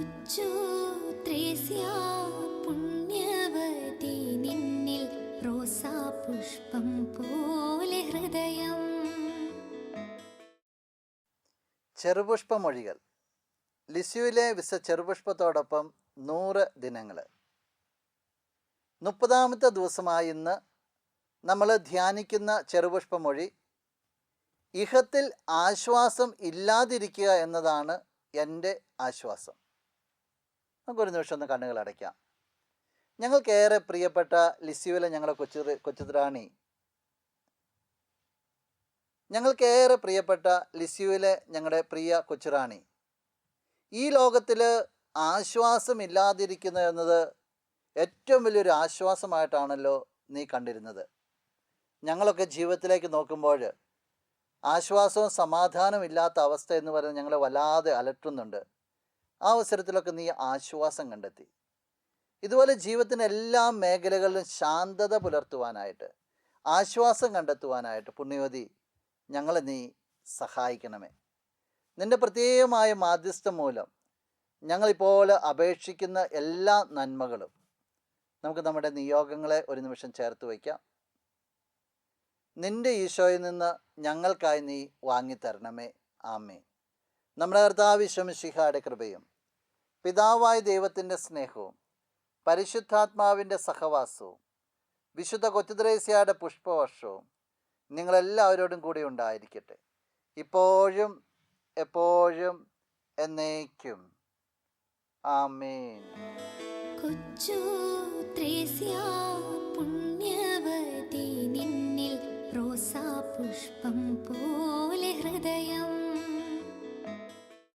കൊച്ചു ത്രേസ്യ പുണ്യവതി നിന്നിൽ റോസാപുഷ്പം പോലെ ഹൃദയം. ചെറുപുഷ്പമൊഴികൾ. ലിസ്യുവിലെ ചെറുപുഷ്പത്തോടൊപ്പം 100 ദിനങ്ങൾ. 30ാമത്തെ ദിവസമായി ഇന്ന് നമ്മൾ ധ്യാനിക്കുന്ന ചെറുപുഷ്പമൊഴി, ഇഹത്തിൽ ആശ്വാസം ഇല്ലാതിരിക്കുക എന്നതാണ് എൻ്റെ ആശ്വാസം. നമുക്കൊരു നിമിഷം ഒന്ന് കണ്ണുകൾ അടയ്ക്കാം. ഞങ്ങൾക്കേറെ പ്രിയപ്പെട്ട ലിസ്യുവിലെ ഞങ്ങളുടെ കൊച്ചുറാണി, ഞങ്ങൾക്കേറെ പ്രിയപ്പെട്ട ലിസ്യുവിലെ ഞങ്ങളുടെ പ്രിയ കൊച്ചുറാണി ഈ ലോകത്തിൽ ആശ്വാസമില്ലാതിരിക്കുന്നത് എന്നത് ഏറ്റവും വലിയൊരു ആശ്വാസമായിട്ടാണല്ലോ നീ കണ്ടിരുന്നത്. ഞങ്ങളൊക്കെ ജീവിതത്തിലേക്ക് നോക്കുമ്പോൾ ആശ്വാസവും സമാധാനവും ഇല്ലാത്ത അവസ്ഥ എന്ന് പറയുന്നത് ഞങ്ങളെ വല്ലാതെ അലട്ടുന്നുണ്ട്. ആ അവസരത്തിലൊക്കെ നീ ആശ്വാസം കണ്ടെത്തി. ഇതുപോലെ ജീവിതത്തിൻ്റെ എല്ലാ മേഖലകളിലും ശാന്തത പുലർത്തുവാനായിട്ട്, ആശ്വാസം കണ്ടെത്തുവാനായിട്ട് പുണ്യവതി ഞങ്ങളെ നീ സഹായിക്കണമേ. നിൻ്റെ പ്രത്യേകമായ മാധ്യസ്ഥം മൂലം ഞങ്ങളിപ്പോൾ അപേക്ഷിക്കുന്ന എല്ലാ നന്മകളും നമുക്ക് നമ്മുടെ നിയോഗങ്ങളെ ഒരു നിമിഷം ചേർത്ത് വയ്ക്കാം. നിൻ്റെ ഈശോയിൽ നിന്ന് ഞങ്ങൾക്കായി നീ വാങ്ങിത്തരണമേ. ആമേൻ. നമ്മുടെ കർത്താവ് ഈശോ മിശിഹായുടെ കൃപയും പിതാവായ ദൈവത്തിൻ്റെ സ്നേഹവും പരിശുദ്ധാത്മാവിൻ്റെ സഹവാസവും വിശുദ്ധ കൊച്ചുത്രേസ്യയുടെ പുഷ്പവർഷവും നിങ്ങളെല്ലാവരോടും കൂടി ഉണ്ടായിരിക്കട്ടെ, ഇപ്പോഴും എപ്പോഴും എന്നേക്കും. ആമേൻ. കൊച്ചു ത്രേസ്യ പുണ്യവതി നിന്നിൽ റോസാപുഷ്പം പോലെ ഹൃദയം.